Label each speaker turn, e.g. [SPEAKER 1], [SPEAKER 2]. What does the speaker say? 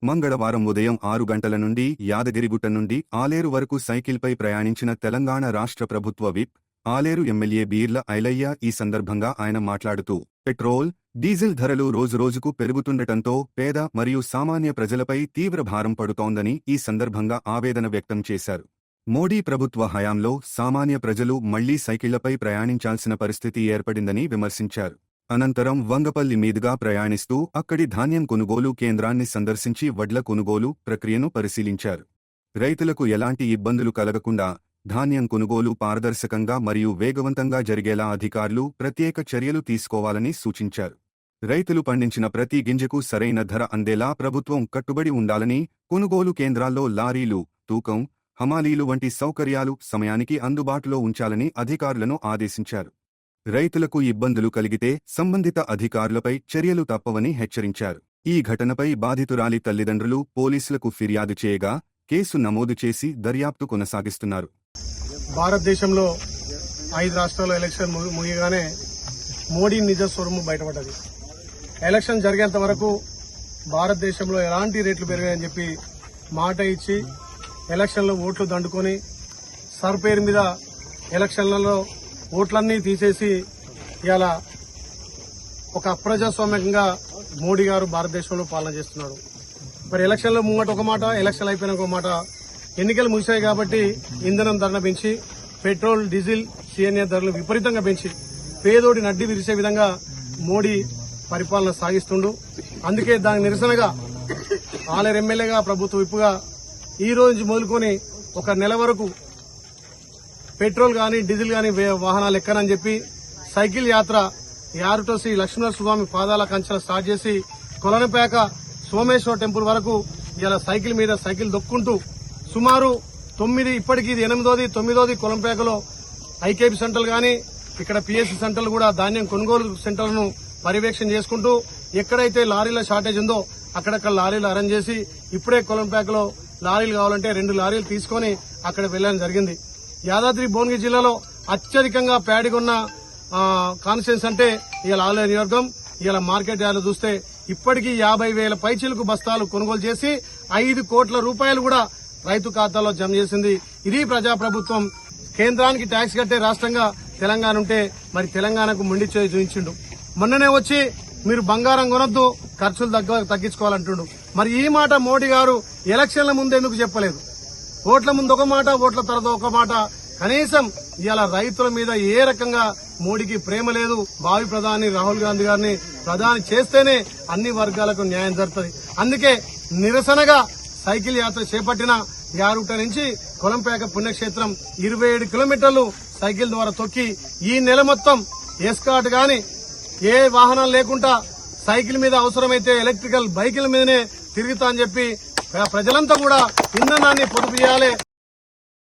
[SPEAKER 1] మంగళవారం ఉదయం 6 గంటల నుండి యాదగిరిగుట్ట నుండి ఆలేరు వరకు సైకిల్పై ప్రయాణించిన తెలంగాణ రాష్ట్ర ప్రభుత్వ విప్, ఆలేరు ఎమ్మెల్యే బీర్ల ఐలయ్య. ఈ సందర్భంగా ఆయన మాట్లాడుతూ, పెట్రోల్, డీజిల్ ధరలు రోజురోజుకు పెరుగుతుండటంతో పేద మరియు సామాన్య ప్రజలపై తీవ్ర భారం పడుతోందని ఈ సందర్భంగా ఆవేదన వ్యక్తం చేశారు. మోడీ ప్రభుత్వ హయాంలో సామాన్య ప్రజలు మళ్లీ సైకిళ్లపై ప్రయాణించాల్సిన పరిస్థితి ఏర్పడిందని విమర్శించారు. అనంతరం వంగపల్లి మీదుగా ప్రయాణిస్తూ అక్కడి ధాన్యం కొనుగోలు కేంద్రాన్ని సందర్శించి వడ్ల కొనుగోలు ప్రక్రియను పరిశీలించారు. రైతులకు ఎలాంటి ఇబ్బందులు కలగకుండా ధాన్యం కొనుగోలు పారదర్శకంగా మరియు వేగవంతంగా జరిగేలా అధికారులు ప్రత్యేక చర్యలు తీసుకోవాలని సూచించారు. రైతులు పండించిన ప్రతి గింజకు సరైన ధర అందేలా ప్రభుత్వం కట్టుబడి ఉండాలని, కొనుగోలు కేంద్రాల్లో లారీలు, తూకం, హమాలీలు వంటి సౌకర్యాలు సమయానికి అందుబాటులో ఉంచాలని అధికారులను ఆదేశించారు. రైతులకు ఇబ్బందులు కలిగితే సంబంధిత అధికారులపై చర్యలు తప్పవని హెచ్చరించారు. ఈ ఘటనపై బాధితురాలి తల్లిదండ్రులు పోలీసులకు ఫిర్యాదు చేయగా కేసు నమోదు చేసి దర్యాప్తు కొనసాగిస్తున్నారు.
[SPEAKER 2] భారతదేశంలో 5 రాష్ట్రాల్లో ఎలక్షన్ ముగియగానే మోడీ నిజ స్వరూపం బయటపడ్డది. ఎలక్షన్ జరిగేంత వరకు భారతదేశంలో ఎలాంటి రేట్లు పెరిగాయని చెప్పి మాట ఇచ్చి ఎలక్షన్లో ఓట్లు దండుకొని సర్ పేరు మీద ఎలక్షన్లలో ఓట్లన్నీ తీసేసి ఇలా ఒక అప్రజాస్వామ్యంగా మోడీ గారు భారతదేశంలో పాలన చేస్తున్నాడు. మరి ఎలక్షన్లో ముంగట ఒక మాట, ఎలక్షన్ అయిపోయిన ఒక మాట. ఎన్నికలు ముగిశాయి కాబట్టి ఇంధనం ధరను పెంచి, పెట్రోల్, డీజిల్, సిఎన్ఏ ధరలు విపరీతంగా పెంచి పేదోడి నడ్డి విరిసే విధంగా మోడీ పరిపాలన సాగిస్తుండు. అందుకే దానికి నిరసనగా ఆలేరు ఎమ్మెల్యేగా, ప్రభుత్వ విప్పుగా ఈ రోజు నుంచి మొదలుకొని ఒక నెల వరకు పెట్రోల్ గాని డీజిల్ గాని వాహనాలు ఎక్కనని చెప్పి సైకిల్ యాత్ర యారుట శ్రీ లక్ష్మీనరస్వామి పాదాల కంచెల స్టార్ట్ చేసి కొలనపేక సోమేశ్వర టెంపుల్ వరకు ఇలా సైకిల్ మీద సైకిల్ దొక్కుంటూ సుమారు 9, ఇప్పటికీ ఇది 8వ, 9వ కొలంపేకలో ఐకేపీ సెంటర్లు గాని, ఇక్కడ పిఎస్సి సెంటర్లు కూడా ధాన్యం కొనుగోలు సెంటర్లను పర్యవేక్షణ చేసుకుంటూ ఎక్కడైతే లారీల షార్టేజ్ ఉందో అక్కడక్కడ లారీలు అరేంజ్ చేసి ఇప్పుడే కొలంపేకలో లారీలు కావాలంటే 2 లారీలు తీసుకుని అక్కడ వెళ్లడం జరిగింది. యాదాద్రి భువనగిరి జిల్లాలో అత్యధికంగా ప్యాడీగా కాన్స్టిట్యూన్స్ అంటే ఇవాళ ఆలేరు నియోజకవర్గం. ఇవాళ మార్కెట్ యార్డు చూస్తే ఇప్పటికీ 50,000 పైచీలకు బస్తాలు కొనుగోలు చేసి 5 కోట్ల రూపాయలు కూడా రైతు ఖాతాలో జమ చేసింది. ఇది ప్రజాప్రభుత్వం. కేంద్రానికి ట్యాక్స్ కట్టే రాష్ట్రంగా తెలంగాణ ఉంటే మరి తెలంగాణకు మొండి చేయి చూపించిండు. మొన్ననే వచ్చి మీరు బంగారం కొనొద్దు, ఖర్చులు తగ్గించుకోవాలంటుండు. మరి ఈ మాట మోడీ గారు ఎలక్షన్ల ముందు ఎందుకు చెప్పలేదు? ఓట్ల ముందు ఒక మాట, ఓట్ల తర్వాత ఒక మాట. కనీసం ఇవాళ రైతుల మీద ఏ రకంగా మోడీకి ప్రేమ లేదు. భావి ప్రధాని రాహుల్ గాంధీ గారిని ప్రధాని చేస్తేనే అన్ని వర్గాలకు న్యాయం జరుగుతుంది. అందుకే నిరసనగా సైకిల్ యాత్ర చేపట్టిన యారుట నుంచి కొలంపేక పుణ్యక్షేత్రం 27 కిలోమీటర్లు సైకిల్ ద్వారా తొక్కి ఈ నెల మొత్తం ఎస్కాట్ గాని ఏ వాహనాలు లేకుండా సైకిల్ మీద అవసరమైతే ఎలక్ట్రికల్ బైకుల మీదనే తిరుగుతా అని చెప్పి ప్రజలంతా కూడా ఇంధనాన్ని పొదుపు చేయాలి.